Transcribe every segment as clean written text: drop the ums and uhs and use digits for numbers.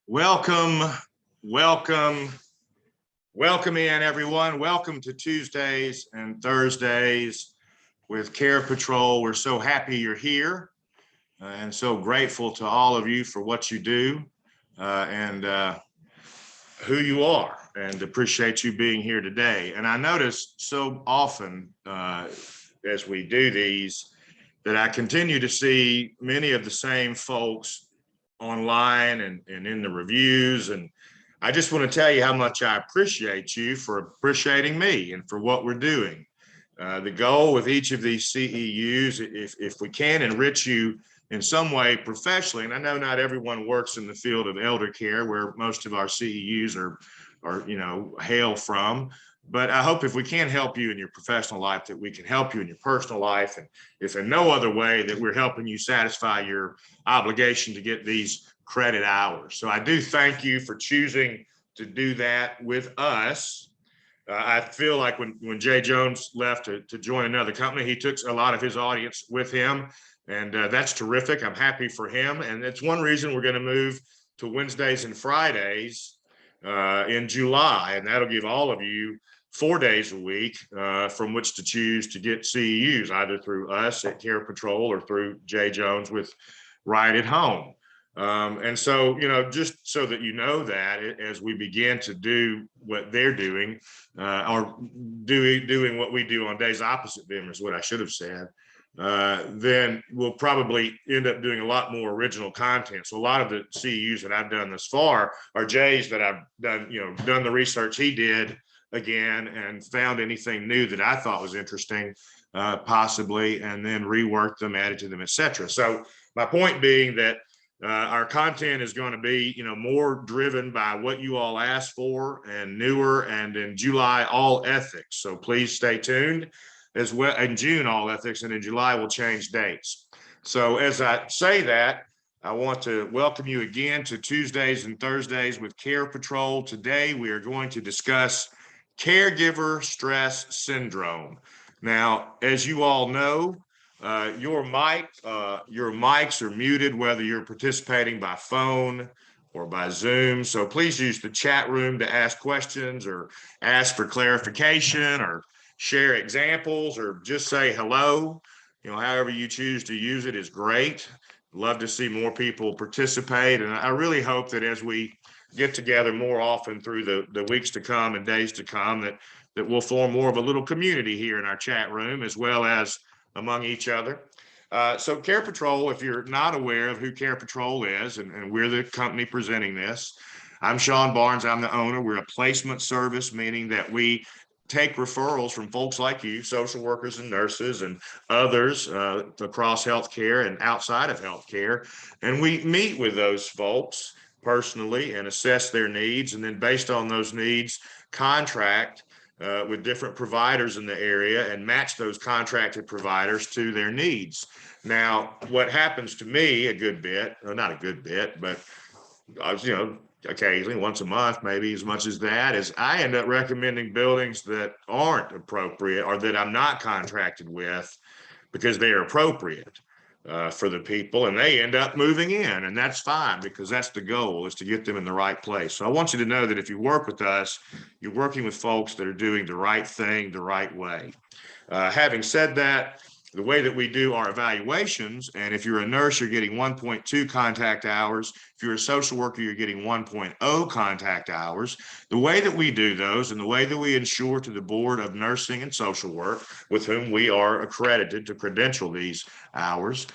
Welcome, welcome, welcome in everyone. Welcome to Tuesdays and Thursdays with Care Patrol. We're so happy you're here and so grateful to all of you for what you do and who you are, and appreciate you being here today. And I notice so often as we do these that I continue to see many of the same folks online and in the reviews. And I just want to tell you how much I appreciate you for appreciating me and for what we're doing. The goal with each of these CEUs, if we can enrich you in some way professionally, and I know not everyone works in the field of elder care where most of our CEUs are hail from, but I hope if we can help you in your professional life, that we can help you in your personal life. And if in no other way, that we're helping you satisfy your obligation to get these credit hours. So I do thank you for choosing to do that with us. I feel like when Jay Jones left to join another company, he took a lot of his audience with him, and that's terrific. I'm happy for him, and it's one reason we're going to move to Wednesdays and Fridays in July, and that'll give all of you 4 days a week from which to choose to get CEUs, either through us at Care Patrol or through Jay Jones with Right at Home. And so, just so that you know that as we begin to do what they're doing, or doing what we do on days opposite them is what I should have said, then we'll probably end up doing a lot more original content. So a lot of the CEUs that I've done thus far are Jay's that I've done the research he did again and found anything new that I thought was interesting, possibly, and then reworked them, added to them, etc. So my point being that our content is going to be, more driven by what you all asked for and newer, and in July, all ethics. So please stay tuned as well. In June, all ethics, and in July, we'll change dates. So as I say that, I want to welcome you again to Tuesdays and Thursdays with Care Patrol. Today, we are going to discuss caregiver stress syndrome. Now, as you all know, your mics are muted, whether you're participating by phone or by Zoom. So please use the chat room to ask questions or ask for clarification or share examples or just say hello. However you choose to use it is great. Love to see more people participate. And I really hope that as we get together more often through the weeks to come and days to come, that we'll form more of a little community here in our chat room, as well as among each other. So Care Patrol, if you're not aware of who Care Patrol is, and we're the company presenting this, I'm Sean Barnes, I'm the owner. We're a placement service, meaning that we take referrals from folks like you, social workers and nurses and others across healthcare and outside of healthcare. And we meet with those folks personally and assess their needs. And then based on those needs, contract with different providers in the area and match those contracted providers to their needs. Now, what happens to me a good bit, or not a good bit, but occasionally once a month, maybe as much as that, is I end up recommending buildings that aren't appropriate or that I'm not contracted with because they are appropriate for the people, and they end up moving in, and that's fine because that's the goal, is to get them in the right place. So I want you to know that if you work with us, you're working with folks that are doing the right thing the right way. Having said that, the way that we do our evaluations, and if you're a nurse, you're getting 1.2 contact hours. If you're a social worker, you're getting 1.0 contact hours. The way that we do those and the way that we ensure to the Board of Nursing and Social Work, with whom we are accredited to credential these hours,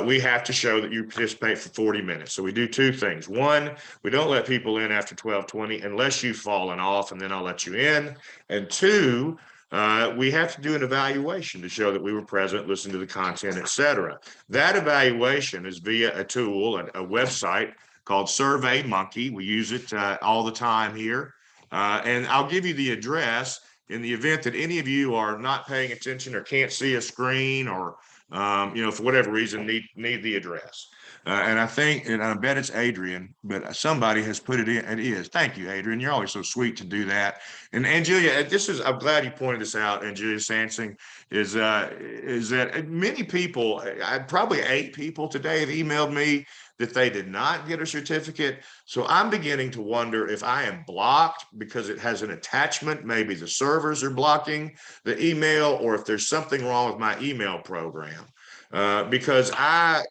we have to show that you participate for 40 minutes. So we do two things. One, we don't let people in after 12:20 unless you've fallen off, and then I'll let you in. And two, we have to do an evaluation to show that we were present, listen to the content, etc. That evaluation is via a tool, a website called SurveyMonkey. We use it all the time here. And I'll give you the address in the event that any of you are not paying attention or can't see a screen or, for whatever reason, need the address. And I think, and I bet it's Adrian, but somebody has put it in. It is. Thank you, Adrian. You're always so sweet to do that. And Angelia, I'm glad you pointed this out. Angelia Sansing is that many people, probably 8 people today have emailed me that they did not get a certificate. So I'm beginning to wonder if I am blocked because it has an attachment. Maybe the servers are blocking the email, or if there's something wrong with my email program. Because I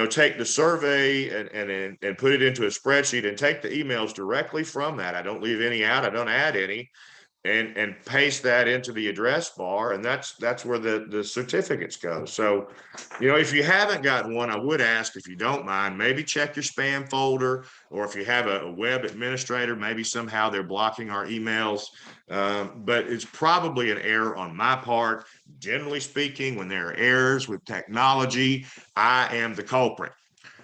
take the survey and put it into a spreadsheet and take the emails directly from that. I don't leave any out. I don't add any, and paste that into the address bar, and that's where the certificates go. So, if you haven't gotten one, I would ask, if you don't mind, maybe check your spam folder, or if you have a web administrator, maybe somehow they're blocking our emails. But it's probably an error on my part. Generally speaking, when there are errors with technology, I am the culprit.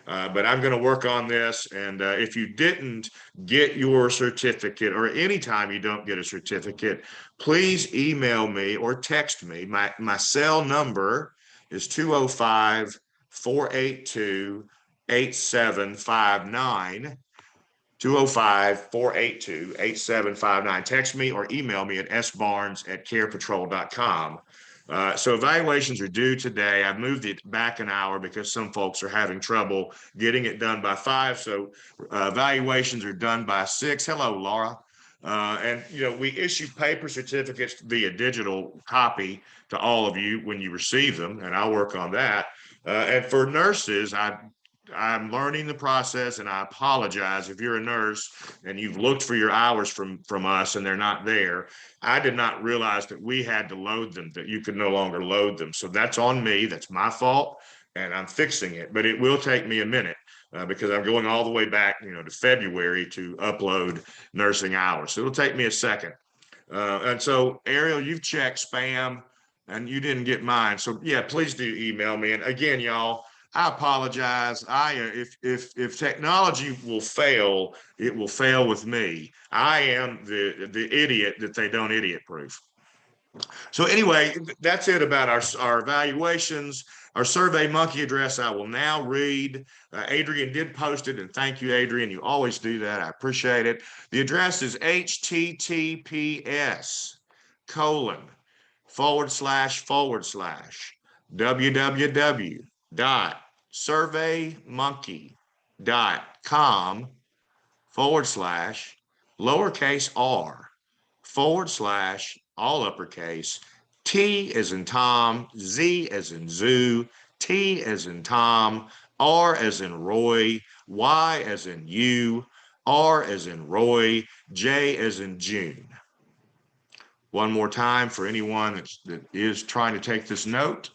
But I'm going to work on this. And if you didn't get your certificate, or anytime you don't get a certificate, please email me or text me. My cell number is 205-482-8759. 205-482-8759. Text me or email me at sbarnes@carepatrol.com. So evaluations are due today. I've moved it back an hour because some folks are having trouble getting it done by 5. So evaluations are done by 6. Hello, Laura. And we issue paper certificates via digital copy to all of you when you receive them, and I'll work on that. And for nurses, I'm learning the process, and I apologize if you're a nurse and you've looked for your hours from us and they're not there. I did not realize that we had to load them, that you could no longer load them. So that's on me. That's my fault, and I'm fixing it. But it will take me a minute because I'm going all the way back, to February to upload nursing hours. So it'll take me a second. And so, Ariel, you've checked spam and you didn't get mine. So yeah, please do email me. And again, y'all, I apologize. If technology will fail, it will fail with me. I am the idiot that they don't idiot proof. So anyway, that's it about our evaluations. Our Survey Monkey address I will now read. Adrian did post it, and thank you, Adrian. You always do that. I appreciate it. The address is https://www.surveymonkey.com/lowercase r/ T as in Tom, Z as in Zoo, T as in Tom, R as in Roy, Y as in you, R as in Roy, J as in June. One more time for anyone that is trying to take this note.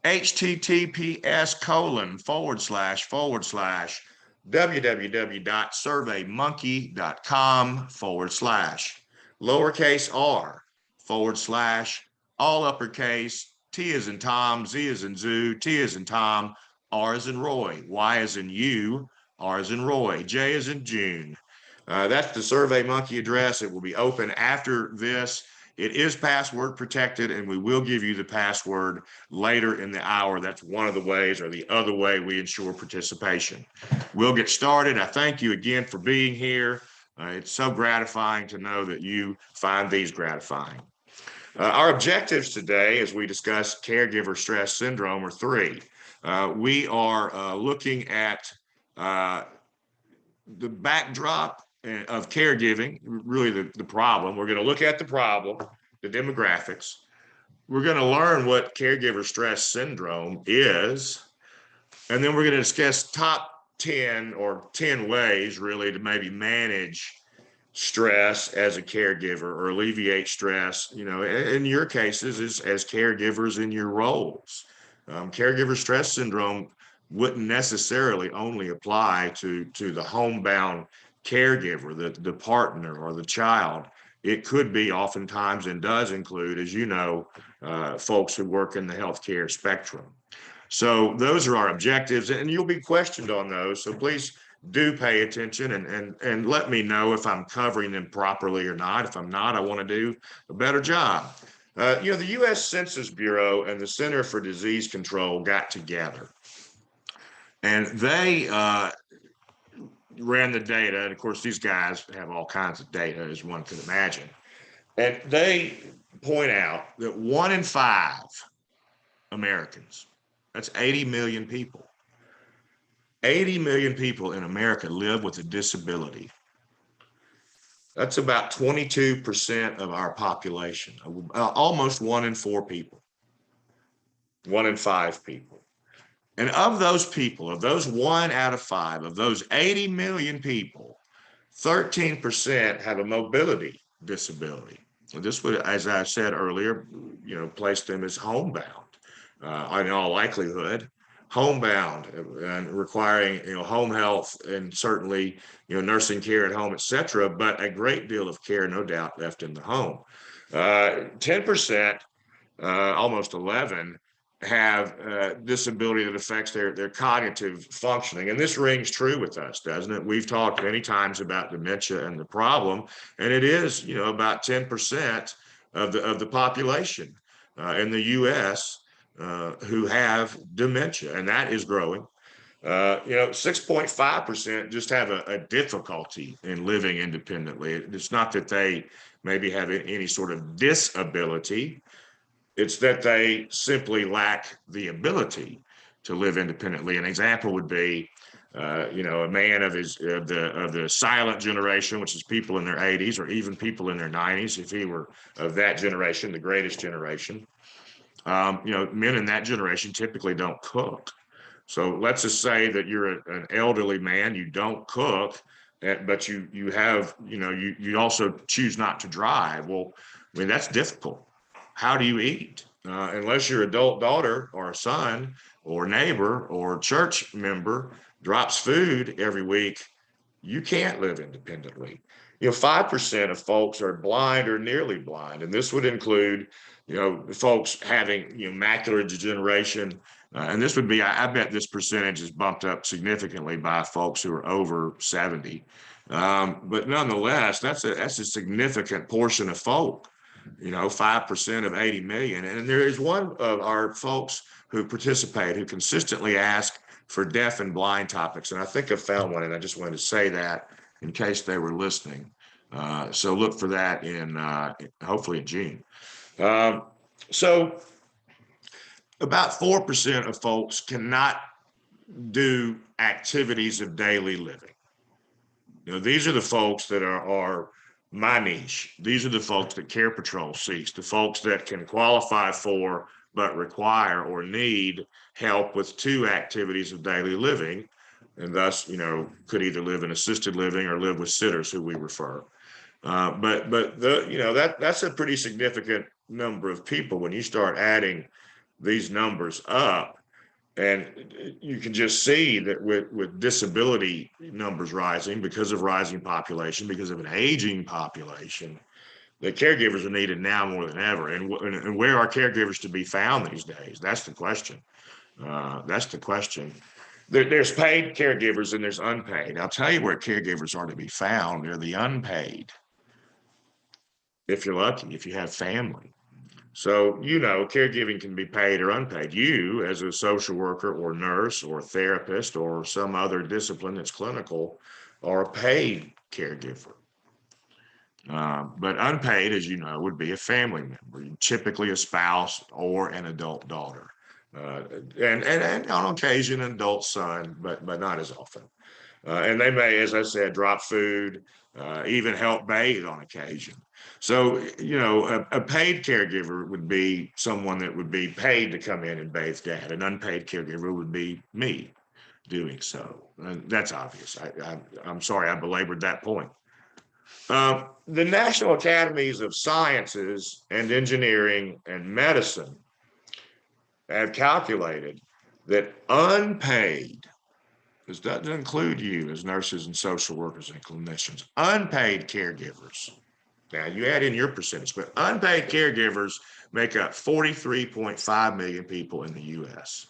https://www.surveymonkey.com/lowercase r/ all uppercase, T as in Tom, Z as in Zoo, T as in Tom, R as in Roy, Y as in you, R as in Roy, J as in June. That's the Survey Monkey address. It will be open after this. It is password protected, and we will give you the password later in the hour. That's one of the ways, or the other way, we ensure participation. We'll get started. I thank you again for being here. It's so gratifying to know that you find these gratifying. Our objectives today, as we discuss caregiver stress syndrome, are 3. We are looking at the backdrop of caregiving, really the problem. We're going to look at the problem, the demographics. We're going to learn what caregiver stress syndrome is. And then we're going to discuss top 10 or 10 ways really to maybe manage stress as a caregiver or alleviate stress, in your cases as caregivers in your roles. Caregiver stress syndrome wouldn't necessarily only apply to the homebound caregiver, the partner or the child. It could be oftentimes, and does include, as you know, folks who work in the healthcare spectrum. So those are our objectives, and you'll be questioned on those. So please do pay attention and let me know if I'm covering them properly or not. If I'm not, I want to do a better job. The U.S. Census Bureau and the Center for Disease Control got together. And they ran the data. And of course, these guys have all kinds of data, as one can imagine. And they point out that 1 in 5 Americans, that's 80 million people, 80 million people in America live with a disability. That's about 22% of our population, almost 1 in 4 people, 1 in 5 people. And of those people, of those 1 out of 5, of those 80 million people, 13% have a mobility disability. This would, as I said earlier, place them as homebound, in all likelihood, homebound, and requiring, home health and certainly, nursing care at home, et cetera, but a great deal of care, no doubt, left in the home. 10%, almost 11, have disability that affects their cognitive functioning. And this rings true with us, doesn't it? We've talked many times about dementia and the problem, and it is, about 10% of the population in the US who have dementia, and that is growing. 6.5% just have a difficulty in living independently. It's not that they maybe have any sort of disability. It's that they simply lack the ability to live independently. An example would be, a man of the silent generation, which is people in their 80s or even people in their 90s, if he were of that generation, the greatest generation. Men in that generation typically don't cook. So let's just say that you're an elderly man, you don't cook, but you have, you also choose not to drive. Well, I mean, that's difficult. How do you eat? Unless your adult daughter or a son or neighbor or church member drops food every week, you can't live independently. 5% of folks are blind or nearly blind, and this would include, folks having, macular degeneration. And this would be, I bet this percentage is bumped up significantly by folks who are over 70. But nonetheless, that's a significant portion of folk. 5% of 80 million. And there is one of our folks who participate who consistently ask for deaf and blind topics. And I think I found one, and I just wanted to say that in case they were listening. So look for that in hopefully in June. So about 4% of folks cannot do activities of daily living. These are the folks that are my niche. These are the folks that Care Patrol seeks, the folks that can qualify for, but require or need help with 2 activities of daily living, and thus, could either live in assisted living or live with sitters, who we refer. But that's a pretty significant number of people when you start adding these numbers up. And you can just see that with disability numbers rising because of rising population, because of an aging population, that caregivers are needed now more than ever. And where are caregivers to be found these days? That's the question. That's the question. There's paid caregivers and there's unpaid. I'll tell you where caregivers are to be found. They're the unpaid. If you're lucky, if you have family. So, caregiving can be paid or unpaid. You, as a social worker or nurse or therapist or some other discipline that's clinical, are a paid caregiver. But unpaid, as you know, would be a family member, typically a spouse or an adult daughter. And on occasion, an adult son, but not as often. And they may, as I said, drop food, even help bathe on occasion. So, a paid caregiver would be someone that would be paid to come in and bathe dad. An unpaid caregiver would be me doing so. And that's obvious. I'm sorry I belabored that point. The National Academies of Sciences and Engineering and Medicine have calculated that unpaid, this doesn't include you as nurses and social workers and clinicians, unpaid caregivers. Now you add in your percentage, but unpaid caregivers make up 43.5 million people in the US.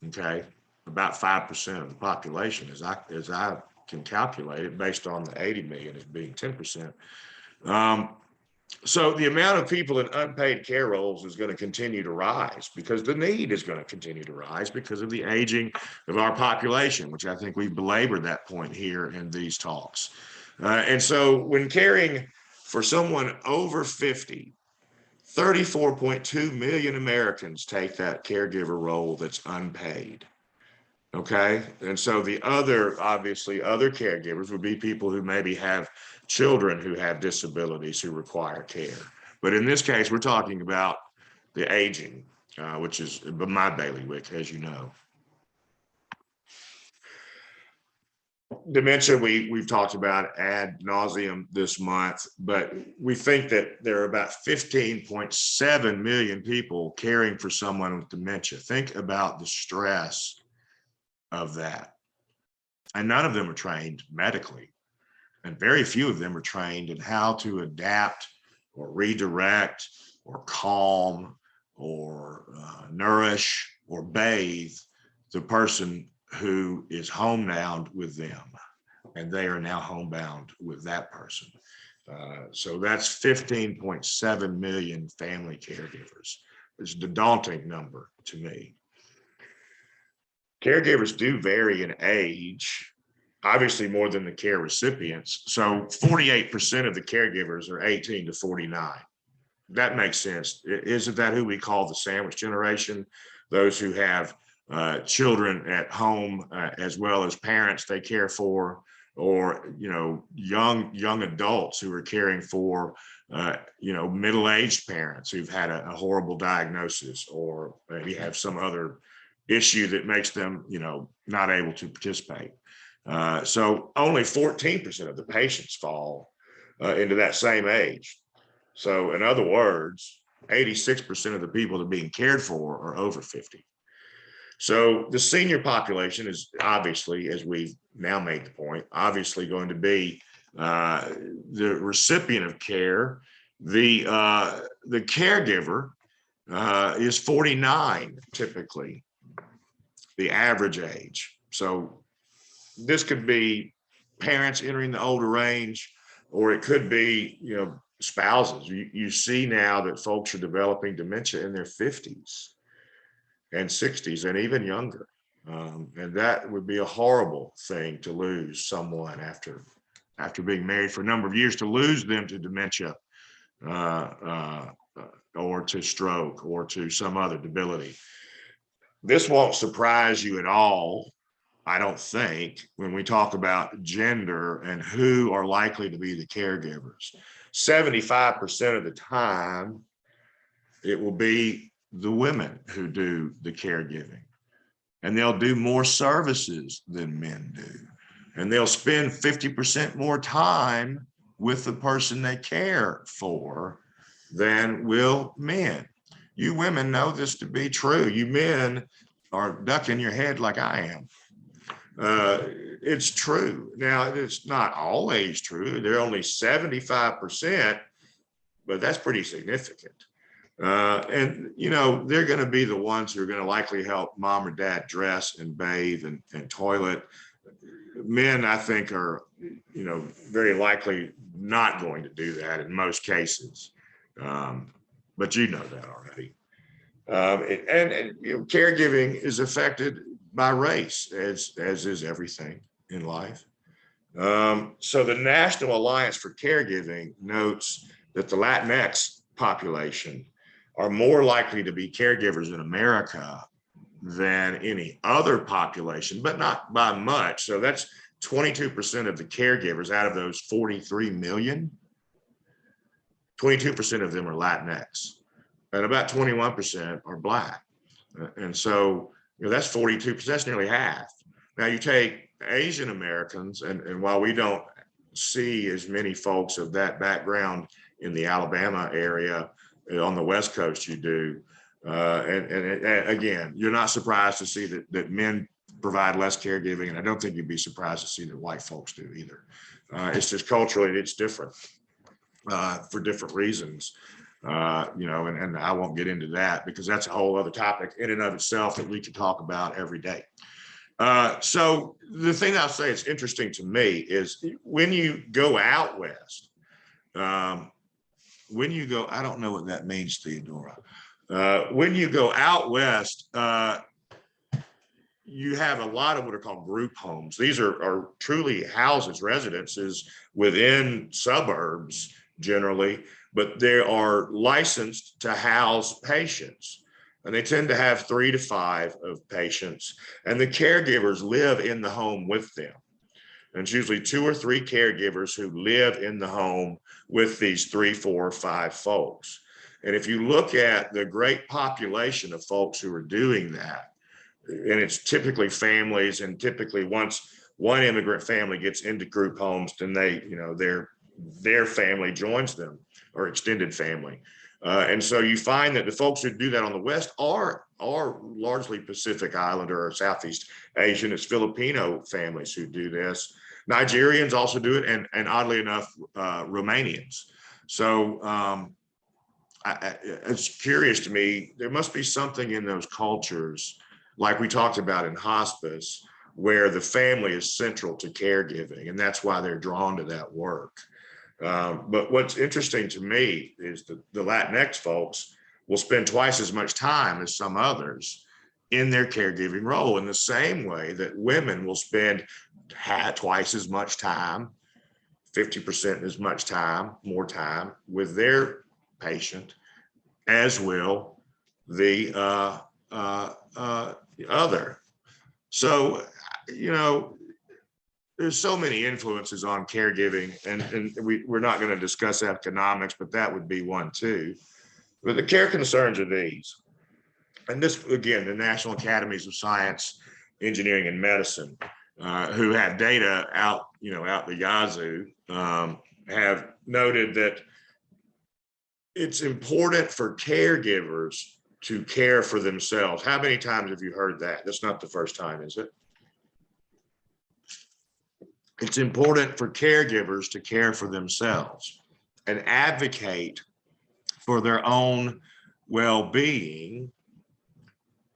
Okay, about 5% of the population, as I can calculate it, based on the 80 million as being 10%. So the amount of people in unpaid care roles is going to continue to rise because the need is going to continue to rise because of the aging of our population, which I think we've belabored that point here in these talks. And so when caring for someone over 50, 34.2 million Americans take that caregiver role that's unpaid. Okay. And so the other, obviously, other caregivers would be people who maybe have children who have disabilities who require care. But in this case, we're talking about the aging, which is my bailiwick, as you know. Dementia, we've talked about ad nauseum this month, but we think that there are about 15.7 million people caring for someone with dementia. Think about the stress of that. And none of them are trained medically. And very few of them are trained in how to adapt or redirect or calm or nourish or bathe the person who is homebound with them. And they are now homebound with that person. So that's 15.7 million family caregivers. It's a daunting number to me. Caregivers do vary in age, obviously more than the care recipients. So 48% of the caregivers are 18 to 49. That makes sense. Isn't that who we call the sandwich generation? Those who have children at home as well as parents they care for, or young adults who are caring for middle-aged parents who've had a horrible diagnosis, or maybe have some other issue that makes them not able to participate. So only 14% of the patients fall into that same age. So in other words, 86% of the people that are being cared for are over 50. So the senior population is obviously, as we've now made the point, obviously going to be the recipient of care. The caregiver is 49 typically, the average age. So this could be parents entering the older range, or it could be spouses. You see now that folks are developing dementia in their 50s and 60s and even younger. And that would be a horrible thing to lose someone after being married for a number of years, to lose them to dementia or to stroke or to some other debility. This won't surprise you at all, I don't think, when we talk about gender and who are likely to be the caregivers. 75% of the time, it will be the women who do the caregiving, and they'll do more services than men do, and they'll spend 50% more time with the person they care for than will men. You women know this to be true. You men are ducking your head like I am. It's true. Now, it's not always true. They're only 75%, but that's pretty significant. And they're going to be the ones who are going to likely help mom or dad dress and bathe and toilet. Men, I think, are very likely not going to do that in most cases, but you know that already. And caregiving is affected by race, as is everything in life. So the National Alliance for Caregiving notes that the Latinx population are more likely to be caregivers in America than any other population, but not by much. So that's 22% of the caregivers out of those 43 million. 22% of them are Latinx, and about 21% are Black. And so that's 42%, that's nearly half. Now you take Asian Americans, and while we don't see as many folks of that background in the Alabama area, on the West Coast you do. And again, you're not surprised to see that men provide less caregiving, and I don't think you'd be surprised to see that white folks do either. It's just culturally, it's different for different reasons. And I won't get into that because that's a whole other topic in and of itself that we could talk about every day. So the thing I'll say is interesting to me is when you go out west, when you go, I don't know what that means, Theodora. When you go out west, you have a lot of what are called group homes. These are truly houses, residences within suburbs generally, but they are licensed to house patients. And they tend to have 3 to 5 of patients, and the caregivers live in the home with them. And it's usually 2 or 3 caregivers who live in the home with these 3, 4, 5 folks. And if you look at the great population of folks who are doing that, and it's typically families, and typically once one immigrant family gets into group homes, then they, their family joins them, or extended family. And so you find that the folks who do that on the West are largely Pacific Islander or Southeast Asian. It's Filipino families who do this. Nigerians also do it, and oddly enough, Romanians. So it's curious to me, there must be something in those cultures, like we talked about in hospice, where the family is central to caregiving, and that's why they're drawn to that work. But what's interesting to me is that the Latinx folks will spend twice as much time as some others in their caregiving role, in the same way that women will spend twice as much time, 50% as much time, more time with their patient, as will the other. So, there's so many influences on caregiving, and we're not going to discuss economics, but that would be one too. But the care concerns are these, and this, again, the National Academies of Science, Engineering, and Medicine, who have data out the yazoo, have noted that it's important for caregivers to care for themselves. How many times have you heard that? That's not the first time, is it? It's important for caregivers to care for themselves and advocate for their own well-being,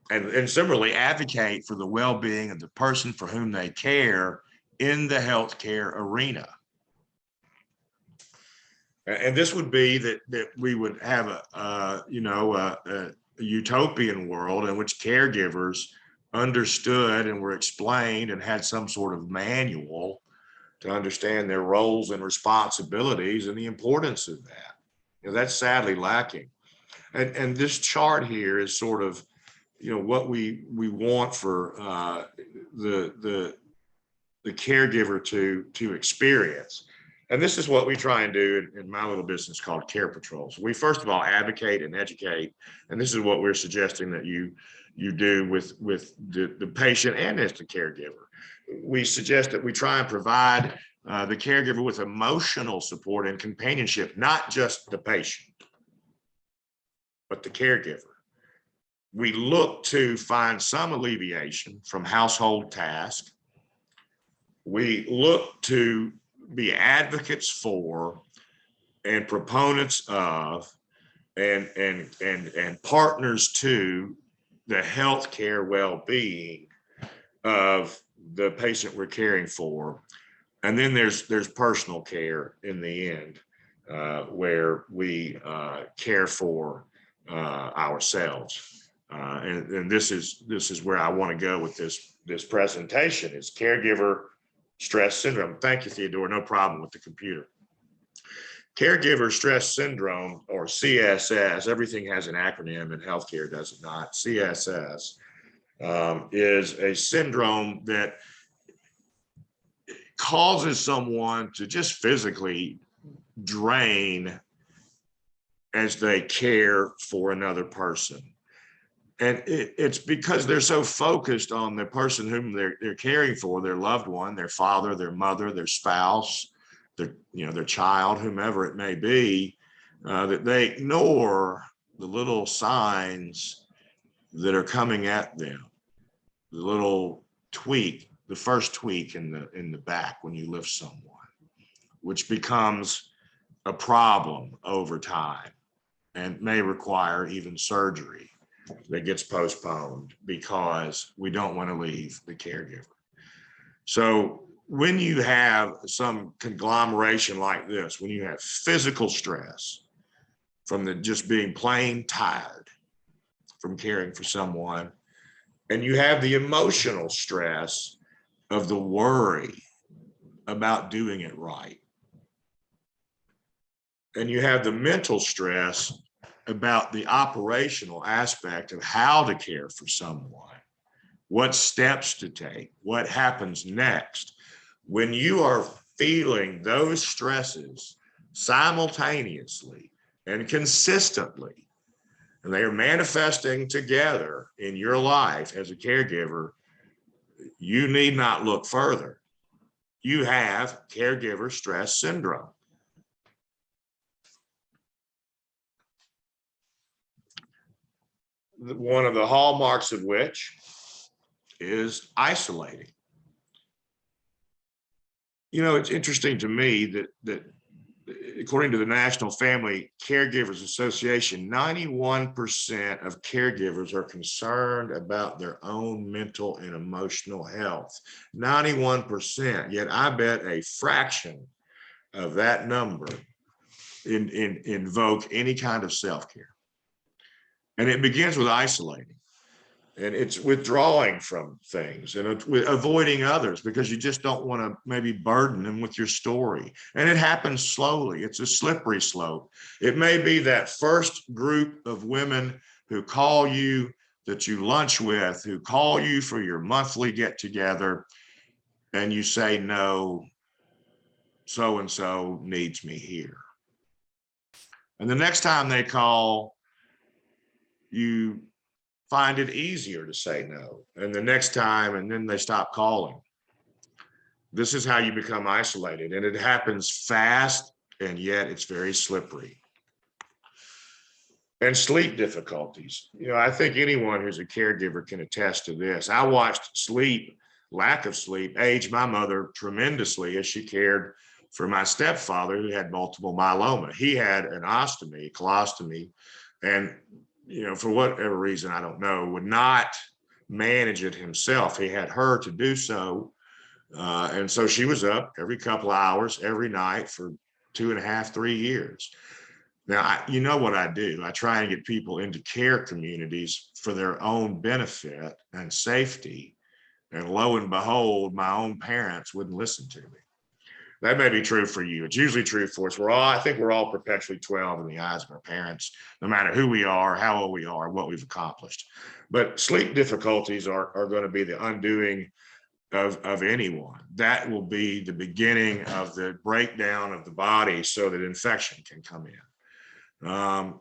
and similarly advocate for the well-being of the person for whom they care in the healthcare arena. And this would be that we would have a utopian world in which caregivers understood and were explained and had some sort of manual to understand their roles and responsibilities and the importance of that. That's sadly lacking. And this chart here is sort of, what we want for the caregiver to experience. And this is what we try and do in my little business called Care Patrols. We first of all advocate and educate, and this is what we're suggesting that you do with the patient and as the caregiver. We suggest that we try and provide the caregiver with emotional support and companionship, not just the patient, but the caregiver. We look to find some alleviation from household tasks. We look to be advocates for and proponents of and partners to the healthcare well-being of the patient we're caring for. And then there's personal care in the end, where we care for ourselves. And this is where I want to go with this presentation, is caregiver stress syndrome. Thank you, Theodore. No problem with the computer. Caregiver stress syndrome, or CSS, everything has an acronym in healthcare, does it not? CSS is a syndrome that causes someone to just physically drain as they care for another person. And it's because they're so focused on the person whom they're caring for, their loved one, their father, their mother, their spouse, their child, whomever it may be, that they ignore the little signs that are coming at them. The little tweak, the first tweak in the back when you lift someone, which becomes a problem over time and may require even surgery that gets postponed because we don't want to leave the caregiver. So when you have some conglomeration like this, when you have physical stress, from the just being plain tired from caring for someone. And you have the emotional stress of the worry about doing it right. And you have the mental stress about the operational aspect of how to care for someone, what steps to take, what happens next. When you are feeling those stresses simultaneously and consistently, and they are manifesting together in your life as a caregiver, you need not look further. You have caregiver stress syndrome. One of the hallmarks of which is isolating. You know, it's interesting to me that according to the National Family Caregivers Association, 91% of caregivers are concerned about their own mental and emotional health. 91%, yet I bet a fraction of that number invoke any kind of self-care. And it begins with isolating. And it's withdrawing from things and avoiding others because you just don't want to maybe burden them with your story. And it happens slowly. It's a slippery slope. It may be that first group of women who call you, that you lunch with, who call you for your monthly get together, and you say, no, so-and-so needs me here. And the next time they call, you find it easier to say no. And the next time, and then they stop calling. This is how you become isolated. And it happens fast, and yet it's very slippery. And sleep difficulties. You know, I think anyone who's a caregiver can attest to this. I watched lack of sleep, age my mother tremendously as she cared for my stepfather who had multiple myeloma. He had an ostomy, colostomy, and you know, for whatever reason, I don't know, would not manage it himself. He had her to do so. And so she was up every couple of hours, every night for 2.5, 3 years. Now, you know what I do? I try and get people into care communities for their own benefit and safety. And lo and behold, my own parents wouldn't listen to me. That may be true for you. It's usually true for us. I think we're all perpetually 12 in the eyes of our parents, no matter who we are, how old we are, what we've accomplished. But sleep difficulties are going to be the undoing of anyone. That will be the beginning of the breakdown of the body so that infection can come in.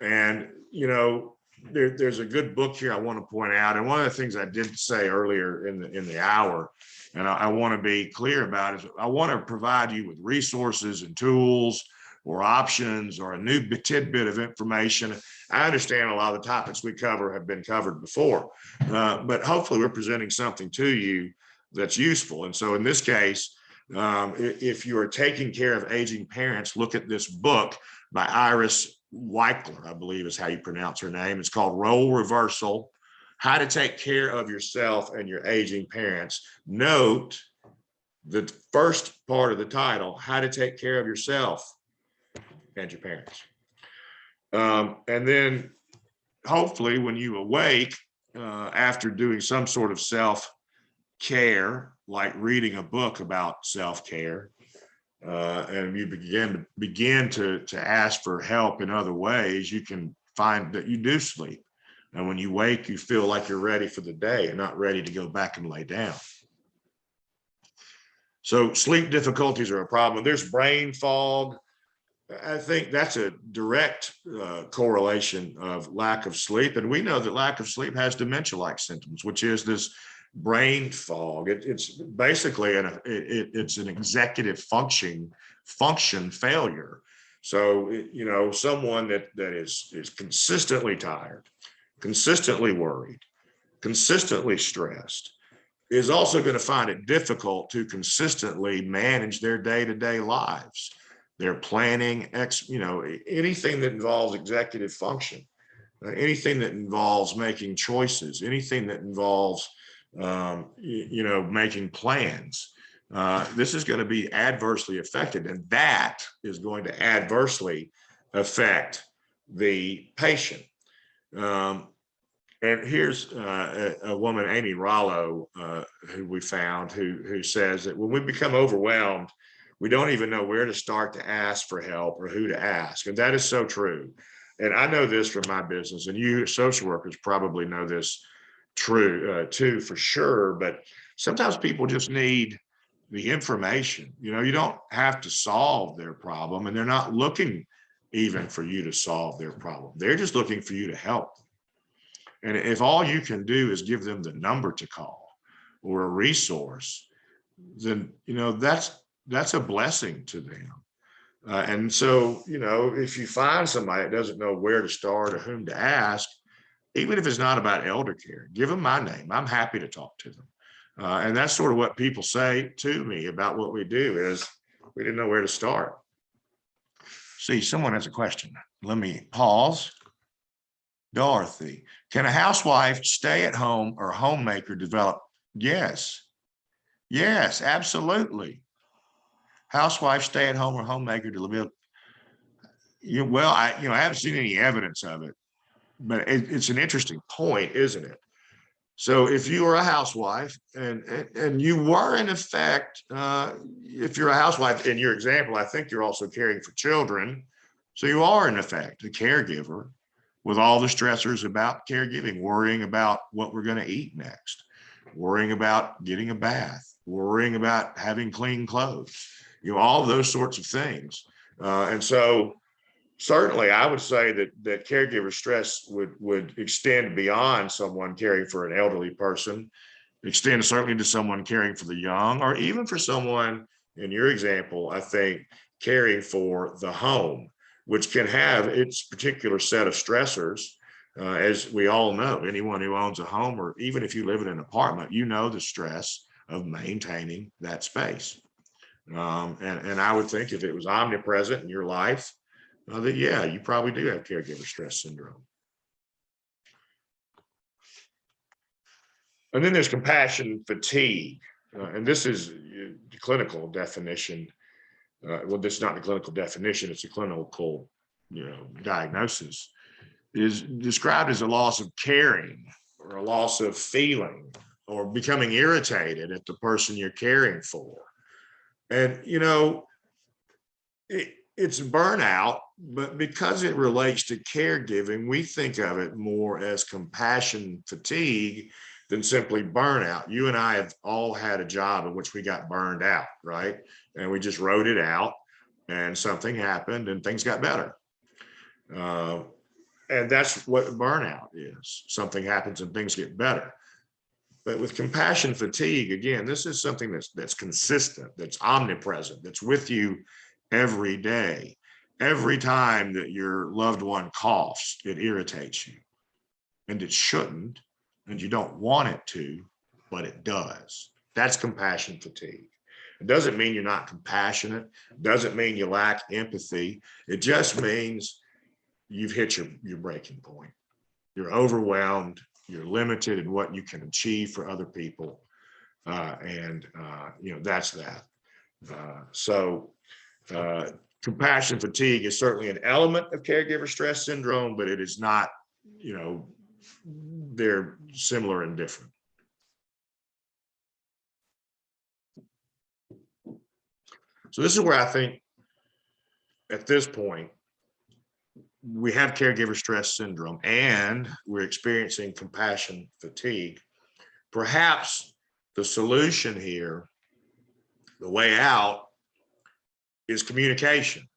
And, you know, there's a good book here I want to point out. And one of the things I did say earlier in the hour, and I want to be clear about is I want to provide you with resources and tools or options or a new tidbit of information. I understand a lot of the topics we cover have been covered before, but hopefully we're presenting something to you that's useful. And so in this case, if you are taking care of aging parents, look at this book by Iris Weichler, I believe is how you pronounce her name. It's called Role Reversal: How to Take Care of Yourself and Your Aging Parents. Note the first part of the title, How to Take Care of Yourself and Your Parents. And then hopefully when you awake after doing some sort of self-care, like reading a book about self-care, and you begin to ask for help in other ways, you can find that you do sleep. And when you wake, you feel like you're ready for the day and not ready to go back and lay down. So sleep difficulties are a problem. There's brain fog. I think that's a direct correlation of lack of sleep. And we know that lack of sleep has dementia-like symptoms, which is this brain fog. It's basically it's an executive function failure. So, you know, someone that is consistently tired, consistently worried, consistently stressed, is also going to find it difficult to consistently manage their day-to-day lives. Their planning, anything that involves executive function, anything that involves making choices, anything that involves, making plans. This is going to be adversely affected, and that is going to adversely affect the patient. And here's a woman, Amy Rollo, who we found, who says that when we become overwhelmed, we don't even know where to start to ask for help or who to ask. And that is so true. And I know this from my business, and you social workers probably know this too, for sure. But sometimes people just need the information. You don't have to solve their problem, and they're not looking even for you to solve their problem. They're just looking for you to help. And if all you can do is give them the number to call or a resource, then that's a blessing to them. And so if you find somebody that doesn't know where to start or whom to ask, even if it's not about elder care, give them my name. I'm happy to talk to them. And that's sort of what people say to me about what we do is we didn't know where to start. See, someone has a question. Let me pause. Dorothy, can a housewife stay at home or homemaker develop? Yes. Yes, absolutely. Housewife stay at home or homemaker develop. Well, I haven't seen any evidence of it, but it's an interesting point, isn't it? So if you are a housewife and you were in effect, if you're a housewife in your example, I think you're also caring for children. So you are in effect a caregiver with all the stressors about caregiving, worrying about what we're going to eat next, worrying about getting a bath, worrying about having clean clothes, all those sorts of things. And so certainly I would say that caregiver stress would extend beyond someone caring for an elderly person, extend certainly to someone caring for the young, or even for someone, in your example, I think, caring for the home, which can have its particular set of stressors. As we all know, anyone who owns a home, or even if you live in an apartment, the stress of maintaining that space. And I would think if it was omnipresent in your life, that yeah, you probably do have caregiver stress syndrome. And then there's compassion fatigue. And this is the clinical definition. Well, this is not the clinical definition, it's a clinical, diagnosis, is described as a loss of caring or a loss of feeling or becoming irritated at the person you're caring for. And, it's burnout, but because it relates to caregiving, we think of it more as compassion fatigue than simply burnout. You and I have all had a job in which we got burned out, right? And we just wrote it out and something happened and things got better. And that's what burnout is. Something happens and things get better. But with compassion fatigue, again, this is something that's consistent, that's omnipresent, that's with you every day. Every time that your loved one coughs, it irritates you. And it shouldn't, and you don't want it to, but it does. That's compassion fatigue. It doesn't mean you're not compassionate. It doesn't mean you lack empathy. It just means you've hit your breaking point. You're overwhelmed. You're limited in what you can achieve for other people. That's that. Compassion fatigue is certainly an element of caregiver stress syndrome, but it is not, they're similar and different. So this is where I think at this point, we have caregiver stress syndrome and we're experiencing compassion fatigue. Perhaps the solution here, the way out, is communication.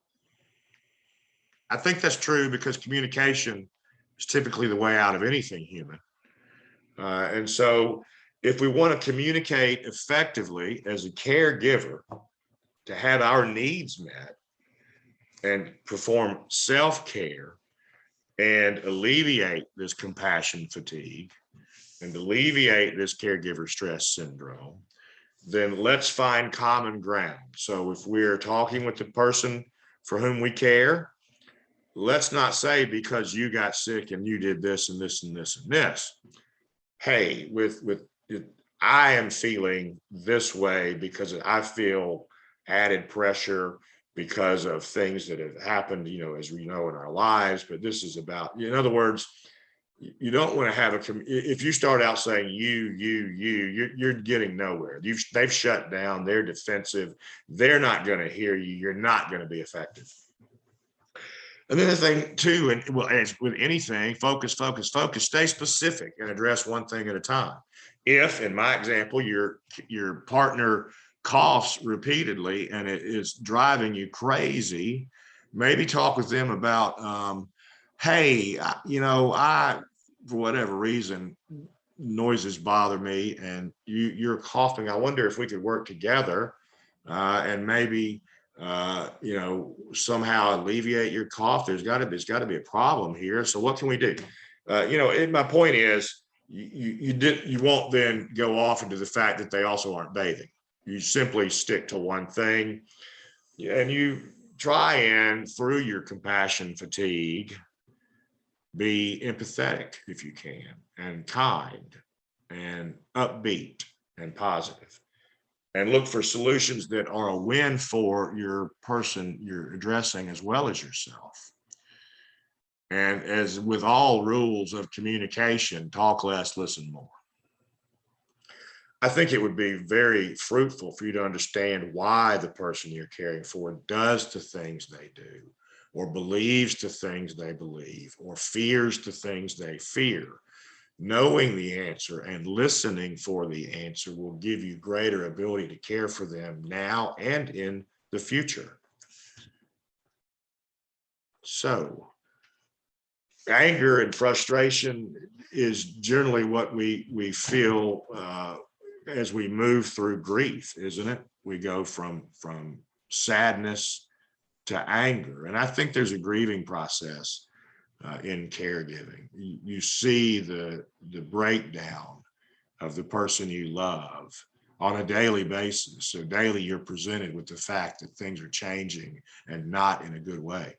I think that's true because communication is typically the way out of anything human. And so if we want to communicate effectively as a caregiver to have our needs met and perform self-care and alleviate this compassion fatigue and alleviate this caregiver stress syndrome, then let's find common ground. So if we're talking with the person for whom we care, let's not say because you got sick and you did this and this and this and this. Hey, I am feeling this way because I feel added pressure because of things that have happened, as we know, in our lives. But this is about, in other words, you don't want to have if you start out saying you're getting nowhere. They've shut down. They're defensive. They're not going to hear you. You're not going to be effective. And then the thing too, and well, as with anything, focus, stay specific and address one thing at a time. If, in my example, your partner coughs repeatedly and it is driving you crazy, maybe talk with them about, hey, for whatever reason, noises bother me and you're coughing. I wonder if we could work together and maybe somehow alleviate your cough. There's got to be a problem here. So what can we do? My point is, you won't then go off into the fact that they also aren't bathing. You simply stick to one thing, and you try and, through your compassion fatigue, be empathetic if you can, and kind, and upbeat, and positive. And look for solutions that are a win for your person you're addressing as well as yourself. And as with all rules of communication, talk less, listen more. I think it would be very fruitful for you to understand why the person you're caring for does the things they do, or believes the things they believe, or fears the things they fear. Knowing the answer and listening for the answer will give you greater ability to care for them now and in the future. So, anger and frustration is generally what we feel as we move through grief, isn't it? We go from sadness to anger, and I think there's a grieving process in caregiving. You see the breakdown of the person you love on a daily basis. So daily you're presented with the fact that things are changing and not in a good way.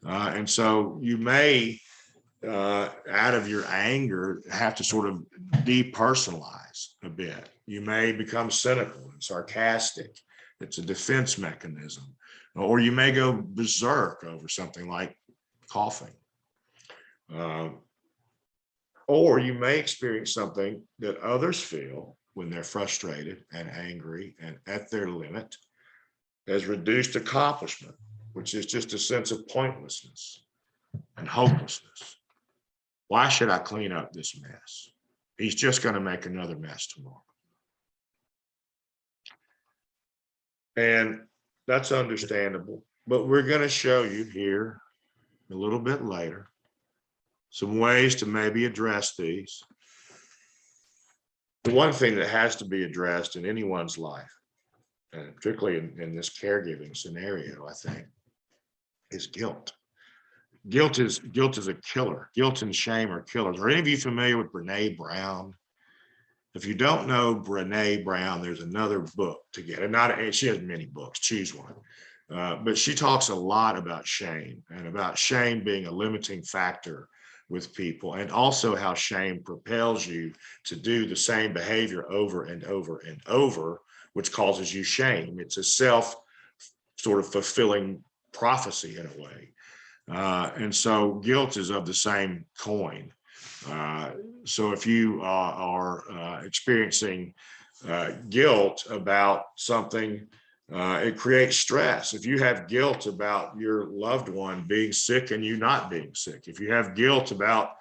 And so you may, out of your anger, have to sort of depersonalize a bit. You may become cynical and sarcastic. It's a defense mechanism. Or you may go berserk over something like coughing. Or you may experience something that others feel when they're frustrated and angry and at their limit as reduced accomplishment, which is just a sense of pointlessness and hopelessness. Why should I clean up this mess? He's just going to make another mess tomorrow. And that's understandable, but we're going to show you here a little bit later some ways to maybe address these. The one thing that has to be addressed in anyone's life, and particularly in this caregiving scenario, I think, is guilt. Guilt is a killer. Guilt and shame are killers. Are any of you familiar with Brené Brown? If you don't know Brené Brown, there's another book to get. And she has many books. Choose one. But she talks a lot about shame, and about shame being a limiting factor with people, and also how shame propels you to do the same behavior over and over and over, which causes you shame. It's a self sort of fulfilling prophecy in a way. And so guilt is of the same coin. So if you are experiencing guilt about something, it creates stress. If you have guilt about your loved one being sick and you not being sick, if you have guilt about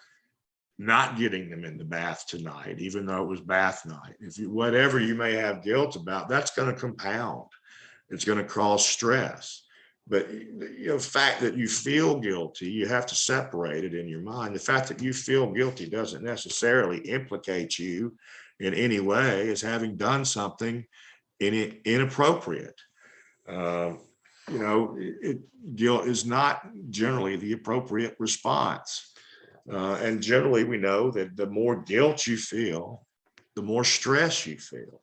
not getting them in the bath tonight, even though it was bath night, whatever you may have guilt about, that's going to compound. It's going to cause stress. But the fact that you feel guilty, you have to separate it in your mind. The fact that you feel guilty doesn't necessarily implicate you in any way as having done something inappropriate. Guilt is not generally the appropriate response. And generally we know that the more guilt you feel, the more stress you feel.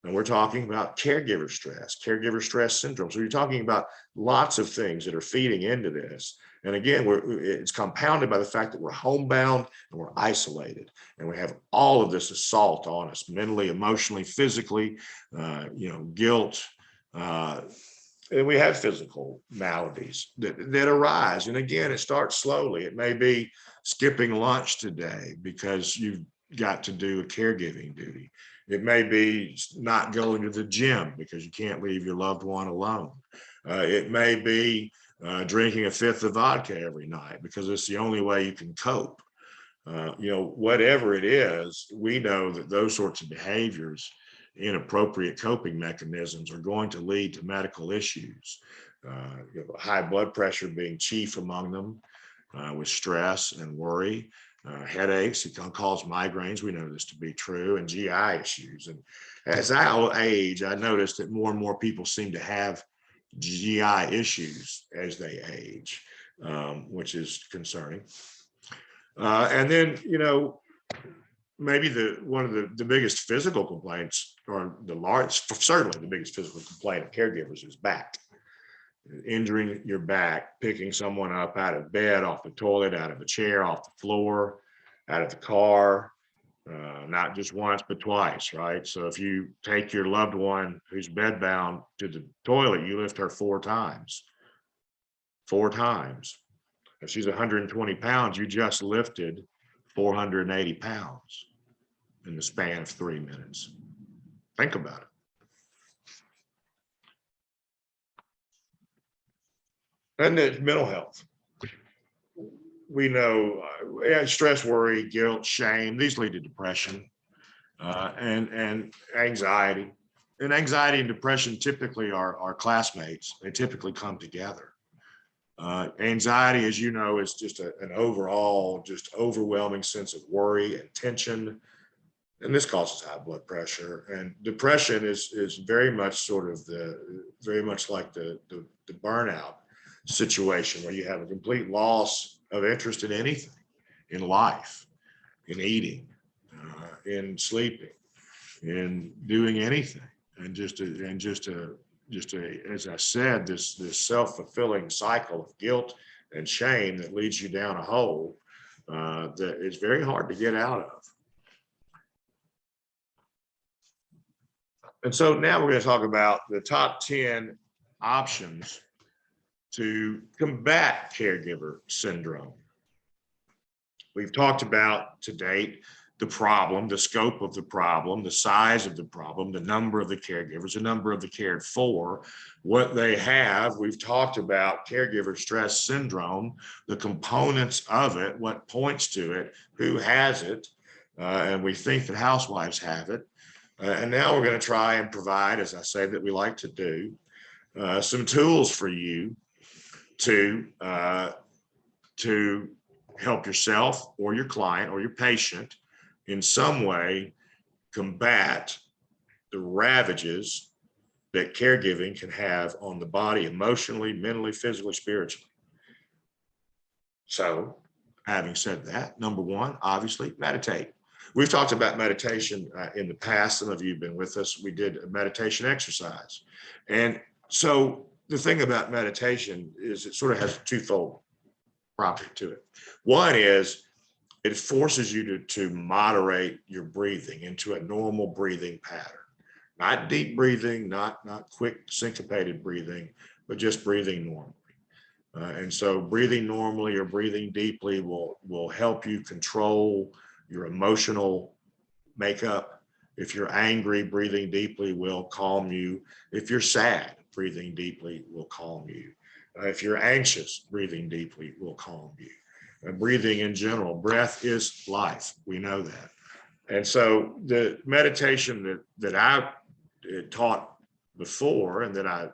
And we're talking about caregiver stress syndrome. So you're talking about lots of things that are feeding into this. And again, it's compounded by the fact that we're homebound and we're isolated. And we have all of this assault on us, mentally, emotionally, physically, guilt And we have physical maladies that arise. And again, it starts slowly. It may be skipping lunch today because you've got to do a caregiving duty. It may be not going to the gym because you can't leave your loved one alone. It may be drinking a fifth of vodka every night because it's the only way you can cope. Whatever it is, we know that those sorts of behaviors, inappropriate coping mechanisms, are going to lead to medical issues. High blood pressure being chief among them, with stress and worry, headaches, it can cause migraines. We know this to be true, and GI issues. And as I age, I noticed that more and more people seem to have GI issues as they age, which is concerning. And then, maybe one of the biggest physical complaints, or certainly the biggest physical complaint of caregivers, is back. Injuring your back, picking someone up out of bed, off the toilet, out of a chair, off the floor, out of the car, not just once, but twice, right? So if you take your loved one who's bedbound to the toilet, you lift her 4 times. 4 times. If she's 120 pounds, you just lifted 480 pounds in the span of 3 minutes. Think about it. And there's mental health. We know stress, worry, guilt, shame, these lead to depression and anxiety. And anxiety and depression typically are classmates. They typically come together. Anxiety, as you know, is just an overall, just overwhelming sense of worry and tension. And this causes high blood pressure. And depression is very much like the burnout situation, where you have a complete loss of interest in anything, in life, in eating, in sleeping, in doing anything, and just as I said, this self-fulfilling cycle of guilt and shame that leads you down a hole that is very hard to get out of. And so now we're going to talk about the top 10 options to combat caregiver syndrome. We've talked about to date the problem, the scope of the problem, the size of the problem, the number of the caregivers, the number of the cared for, what they have. We've talked about caregiver stress syndrome, the components of it, what points to it, who has it, and we think that housewives have it. And now we're going to try and provide, as I say that we like to do, some tools for you to help yourself or your client or your patient in some way combat the ravages that caregiving can have on the body, emotionally, mentally, physically, spiritually. So, having said that, number 1, obviously, meditate. We've talked about meditation in the past. Some of you have been with us. We did a meditation exercise. And so the thing about meditation is it sort of has a twofold property to it. One is it forces you to moderate your breathing into a normal breathing pattern. Not deep breathing, not quick syncopated breathing, but just breathing normally. And so breathing normally or breathing deeply will help you control your emotional makeup. If you're angry, breathing deeply will calm you. If you're sad, breathing deeply will calm you. If you're anxious, breathing deeply will calm you. Breathing in general, breath is life. We know that. And so the meditation that I taught before and that I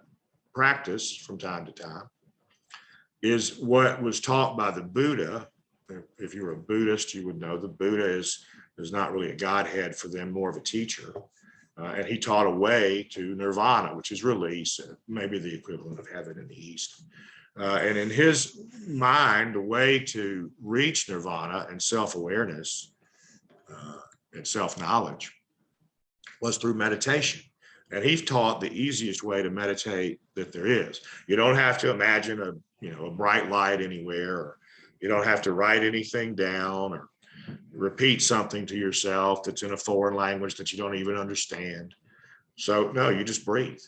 practice from time to time is what was taught by the Buddha. If you're a Buddhist, you would know the Buddha is not really a godhead for them, more of a teacher. And he taught a way to nirvana, which is release, maybe the equivalent of heaven in the East. And in his mind, the way to reach nirvana and self-awareness and self-knowledge was through meditation. And he's taught the easiest way to meditate that there is. You don't have to imagine a bright light anywhere, or you don't have to write anything down or repeat something to yourself that's in a foreign language that you don't even understand. So no, you just breathe.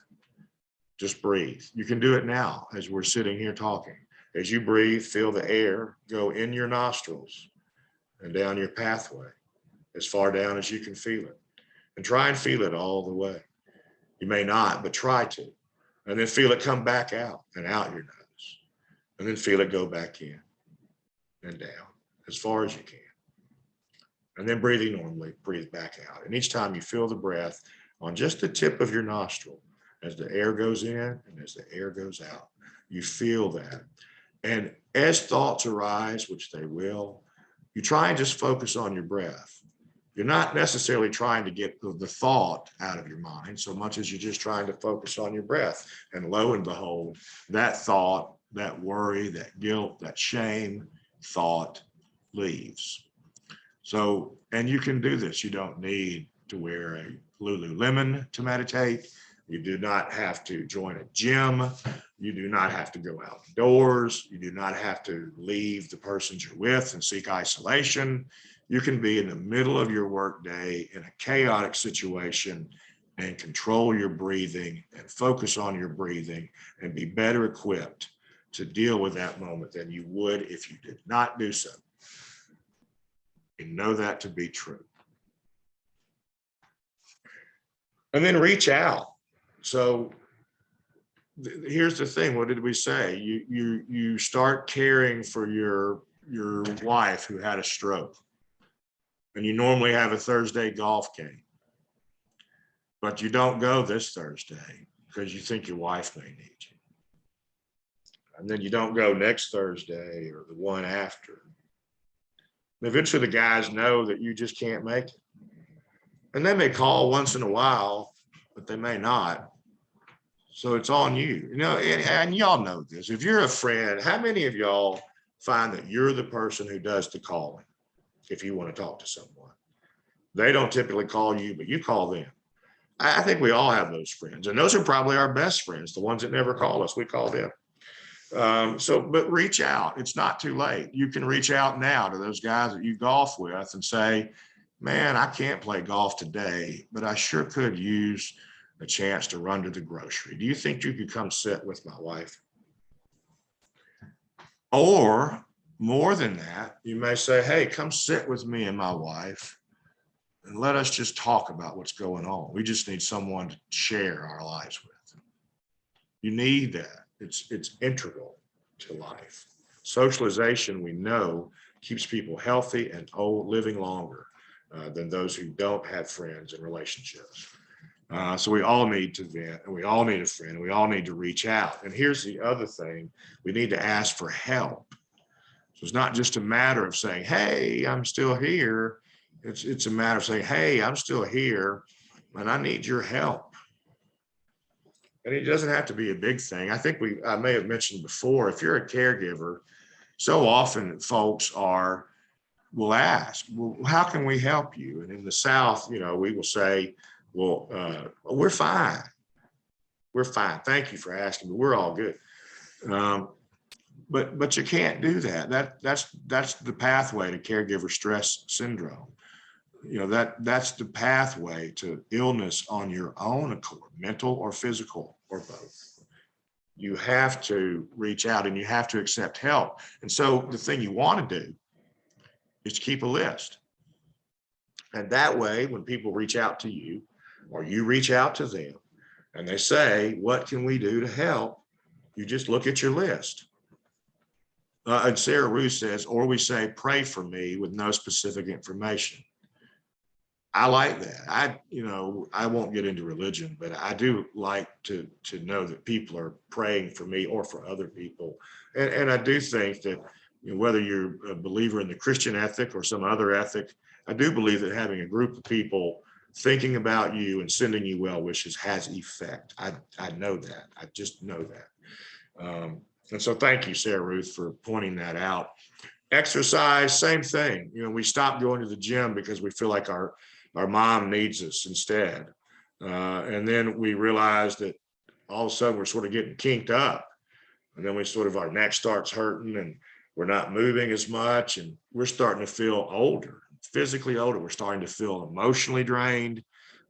Just breathe. You can do it now as we're sitting here talking. As you breathe, feel the air go in your nostrils and down your pathway as far down as you can feel it. And try and feel it all the way. You may not, but try to. And then feel it come back out and out your nose. And then feel it go back in and down as far as you can. And then breathing normally, breathe back out. And each time you feel the breath on just the tip of your nostril, as the air goes in and as the air goes out, you feel that. And as thoughts arise, which they will, you try and just focus on your breath. You're not necessarily trying to get the thought out of your mind so much as you're just trying to focus on your breath. And lo and behold, that thought, that worry, that guilt, that shame thought leaves. So, and you can do this. You don't need to wear a Lululemon to meditate. You do not have to join a gym. You do not have to go outdoors. You do not have to leave the persons you're with and seek isolation. You can be in the middle of your workday in a chaotic situation and control your breathing and focus on your breathing and be better equipped to deal with that moment than you would if you did not do so. You know that to be true. And then reach out. So here's the thing. What did we say? You start caring for your wife who had a stroke. And you normally have a Thursday golf game. But you don't go this Thursday because you think your wife may need you. And then you don't go next Thursday or the one after. Eventually the guys know that you just can't make it. And they may call once in a while, but they may not. So it's on you. You know, and y'all know this. If you're a friend, how many of y'all find that you're the person who does the calling if you want to talk to someone? They don't typically call you, but you call them. I think we all have those friends. And those are probably our best friends, the ones that never call us. We call them. But reach out. It's not too late. You can reach out now to those guys that you golf with and say, man, I can't play golf today, but I sure could use a chance to run to the grocery. Do you think you could come sit with my wife? Or more than that, you may say, hey, come sit with me and my wife and let us just talk about what's going on. We just need someone to share our lives with. You need that. It's integral to life. Socialization, we know, keeps people healthy and living longer than those who don't have friends and relationships. So we all need to vent, and we all need a friend, and we all need to reach out. And here's the other thing, we need to ask for help. So it's not just a matter of saying, hey, I'm still here. It's a matter of saying, hey, I'm still here, and I need your help. And it doesn't have to be a big thing. I think I may have mentioned before, if you're a caregiver, so often folks will ask, well, how can we help you? And in the South, we will say, well, we're fine. We're fine. Thank you for asking, but we're all good. But you can't do that. That's the pathway to caregiver stress syndrome. That's the pathway to illness on your own accord, mental or physical or both. You have to reach out and you have to accept help. And so the thing you want to do is keep a list. And that way, when people reach out to you or you reach out to them and they say, what can we do to help? You just look at your list. And Sarah Ruth says, or we say, pray for me with no specific information. I like that. I won't get into religion, but I do like to know that people are praying for me or for other people. And I do think that whether you're a believer in the Christian ethic or some other ethic, I do believe that having a group of people thinking about you and sending you well wishes has effect. I know that. I just know that. And so thank you, Sarah Ruth, for pointing that out. Exercise, same thing. We stop going to the gym because we feel like our mom needs us instead. And then we realize that all of a sudden we're sort of getting kinked up. And then our neck starts hurting and we're not moving as much. And we're starting to feel older, physically older. We're starting to feel emotionally drained.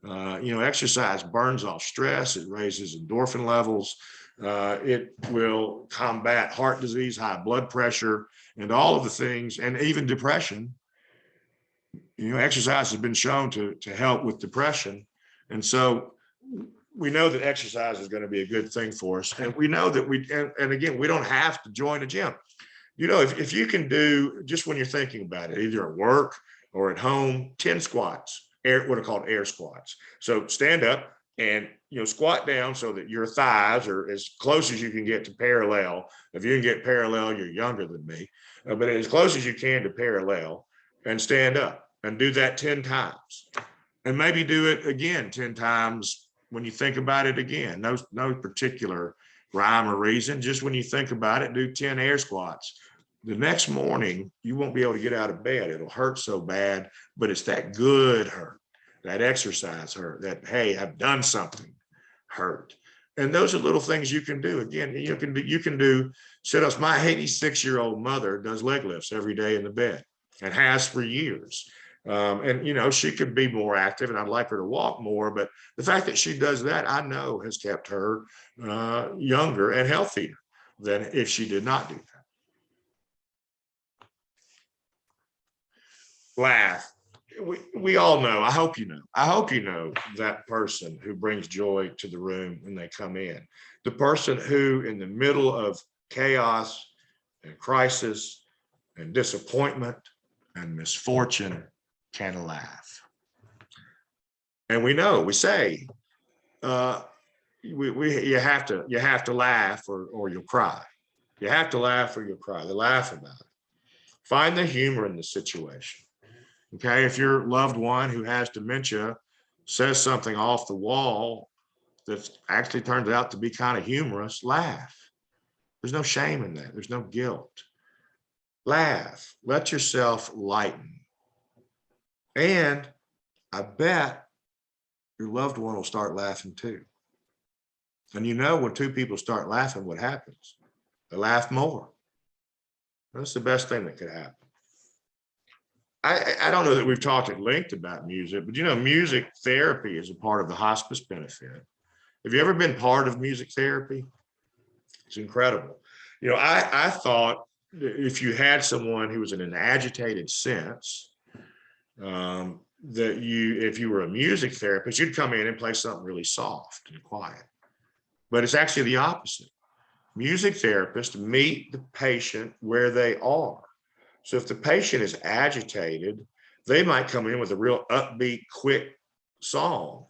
Exercise burns off stress. It raises endorphin levels. It will combat heart disease, high blood pressure, and all of the things, and even depression. Exercise has been shown to help with depression. And so we know that exercise is going to be a good thing for us. And we know that and again, we don't have to join a gym. If you can do, just when you're thinking about it, either at work or at home, 10 squats, what are called air squats. So stand up and squat down so that your thighs are as close as you can get to parallel. If you can get parallel, you're younger than me, but as close as you can to parallel, and stand up and do that 10 times. And maybe do it again 10 times when you think about it again. No particular rhyme or reason. Just when you think about it, do 10 air squats. The next morning, you won't be able to get out of bed. It'll hurt so bad, but it's that good hurt, that exercise hurt, that, hey, I've done something hurt. And those are little things you can do. Again, you can do sit-ups. My 86-year-old mother does leg lifts every day in the bed and has for years. She could be more active, and I'd like her to walk more. But the fact that she does that, I know, has kept her younger and healthier than if she did not do that. Laugh. We all know. I hope you know that person who brings joy to the room when they come in. The person who, in the middle of chaos and crisis and disappointment and misfortune, can laugh. And we say, you have to laugh or you'll cry. You have to laugh or you'll cry. They laugh about it. Find the humor in the situation. Okay, if your loved one who has dementia says something off the wall that actually turns out to be kind of humorous, laugh. There's no shame in that. There's no guilt. Laugh. Let yourself lighten. And I bet your loved one will start laughing too. And when two people start laughing, what happens? They laugh more. That's the best thing that could happen. I don't know that we've talked at length about music, but music therapy is a part of the hospice benefit. Have you ever been part of music therapy? It's incredible. I thought if you had someone who was in an agitated sense, that if you were a music therapist, you'd come in and play something really soft and quiet. But it's actually the opposite. Music therapists meet the patient where they are. So if the patient is agitated, they might come in with a real upbeat, quick song,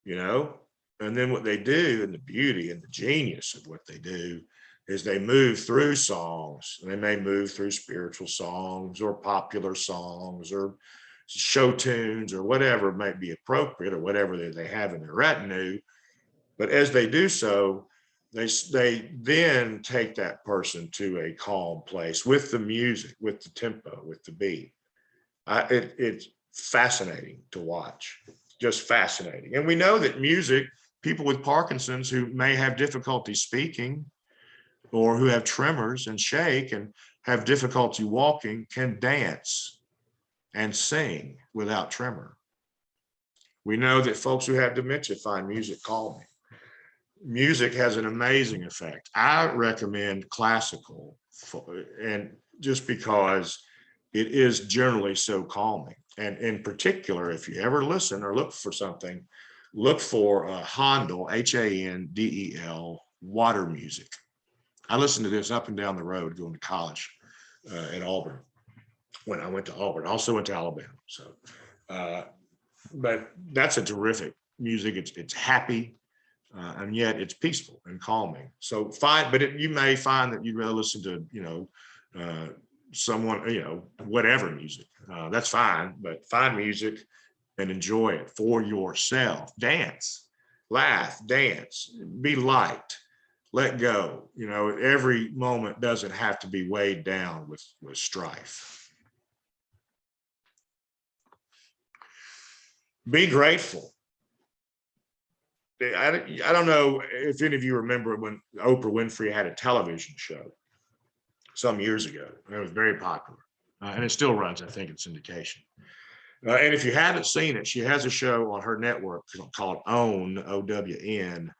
and then what they do, and the beauty and the genius of what they do, is they move through songs. They may move through spiritual songs or popular songs or show tunes or whatever might be appropriate or whatever they have in their retinue. But as they do so, they then take that person to a calm place with the music, with the tempo, with the beat. It's fascinating to watch, just fascinating. And we know that music, people with Parkinson's who may have difficulty speaking or who have tremors and shake and have difficulty walking, can dance and sing without tremor. We know that folks who have dementia find music calming. Music has an amazing effect. I recommend classical, and just because it is generally so calming. And in particular, if you ever listen or look for something, look for Handel, Handel, water music. I listened to this up and down the road going to college at Auburn. When I went to Auburn, I also went to Alabama. So, but that's a terrific music. It's happy. And yet it's peaceful and calming. So you may find that you'd rather listen to, someone, whatever music. That's fine, but find music and enjoy it for yourself. Dance, laugh, dance, be light, let go. Every moment doesn't have to be weighed down with strife. Be grateful. I don't know if any of you remember when Oprah Winfrey had a television show some years ago. It was very popular, and it still runs, I think, in syndication. And if you haven't seen it, she has a show on her network called OWN, OWN,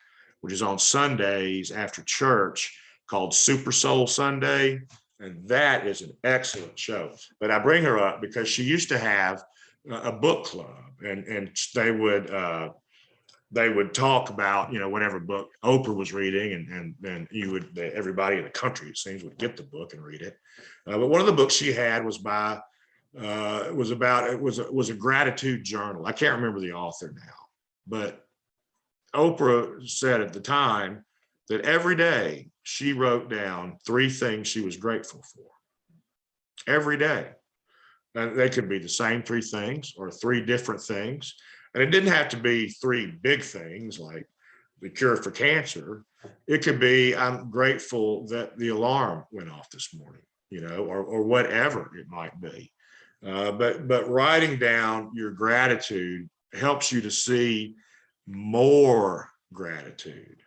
which is on Sundays after church, called Super Soul Sunday. And that is an excellent show. But I bring her up because she used to have a book club, and they would talk about, whatever book Oprah was reading, and then everybody in the country, it seems, would get the book and read it. But one of the books she had was was a gratitude journal. I can't remember the author now, but Oprah said at the time that every day she wrote down 3 things she was grateful for. Every day. And they could be the same 3 things or 3 different things. And it didn't have to be 3 big things like the cure for cancer. It could be, I'm grateful that the alarm went off this morning, or whatever it might be. But writing down your gratitude helps you to see more gratitude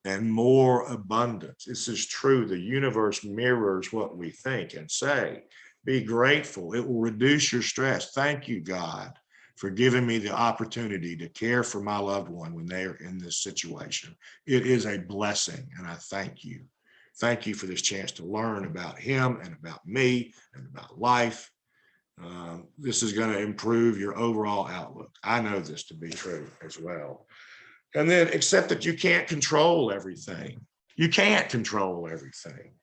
and more abundance. This is true. The universe mirrors what we think and say. Be grateful. It will reduce your stress. Thank you, God, for giving me the opportunity to care for my loved one when they are in this situation. It is a blessing, and I thank you. Thank you for this chance to learn about him and about me and about life. This is going to improve your overall outlook. I know this to be true as well. And then accept that you can't control everything. You can't control everything.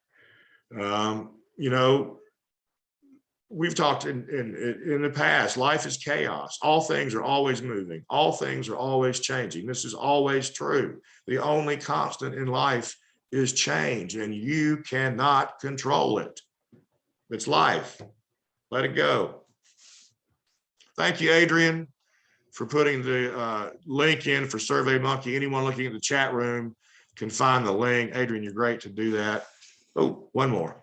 We've talked in the past, life is chaos. All things are always moving. All things are always changing. This is always true. The only constant in life is change, and you cannot control it. It's life. Let it go. Thank you, Adrian, for putting the link in for SurveyMonkey. Anyone looking at the chat room can find the link. Adrian, you're great to do that. Oh, one more.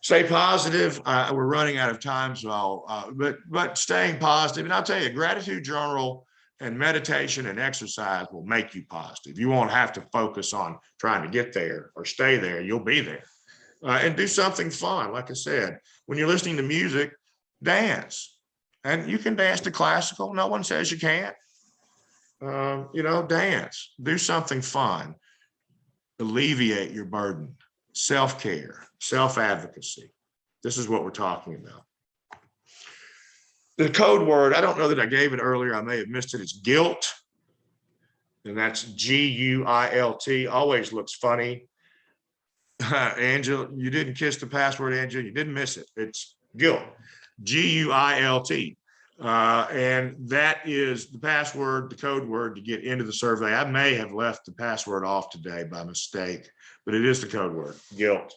Stay positive. We're running out of time, so but staying positive. And I'll tell you, gratitude journal and meditation and exercise will make you positive. You won't have to focus on trying to get there or stay there. You'll be there. And do something fun. Like I said, when you're listening to music, dance. And you can dance to classical. No one says you can't. Dance. Do something fun. Alleviate your burden. Self-care, self-advocacy. This is what we're talking about. The code word, I don't know that I gave it earlier. I may have missed it. It's guilt. And that's G-U-I-L-T. Always looks funny. Angela, you didn't kiss the password, Angela. You didn't miss it. It's guilt. G-U-I-L-T. And that is the password, the code word to get into the survey. I may have left the password off today by mistake, but it is the code word, guilt.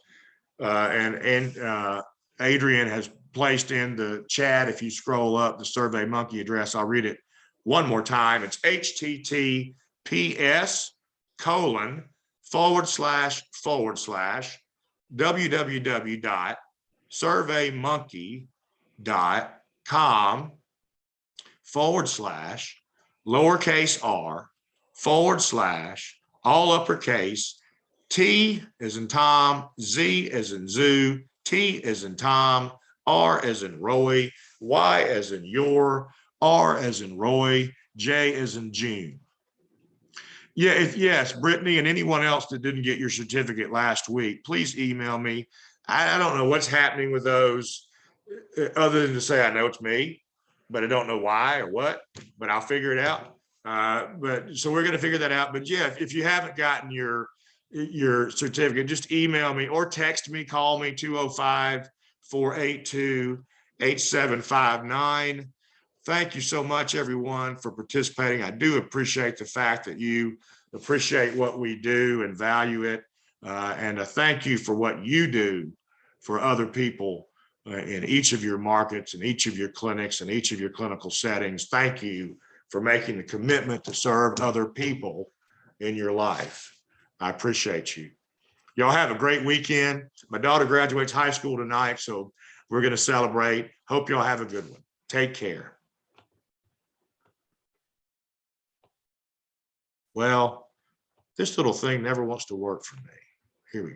And Adrian has placed in the chat, if you scroll up, the SurveyMonkey address. I'll read it one more time. It's https://www.surveymonkey.com/lowercase r/all uppercase T as in Tom, Z as in Zoo, T as in Tom, R as in Roy, Y as in your, R as in Roy, J as in June. Yeah, yes, Brittany and anyone else that didn't get your certificate last week, please email me. I don't know what's happening with those other than to say I know it's me, but I don't know why or what, but I'll figure it out. So we're going to figure that out. But yeah, if you haven't gotten your certificate, just email me or text me, call me 205-482-8759. Thank you so much, everyone, for participating. I do appreciate the fact that you appreciate what we do and value it. And thank you for what you do for other people in each of your markets, in each of your clinics, in each of your clinical settings. Thank you for making the commitment to serve other people in your life. I appreciate you. Y'all have a great weekend. My daughter graduates high school tonight, so we're going to celebrate. Hope y'all have a good one. Take care. Well, this little thing never wants to work for me.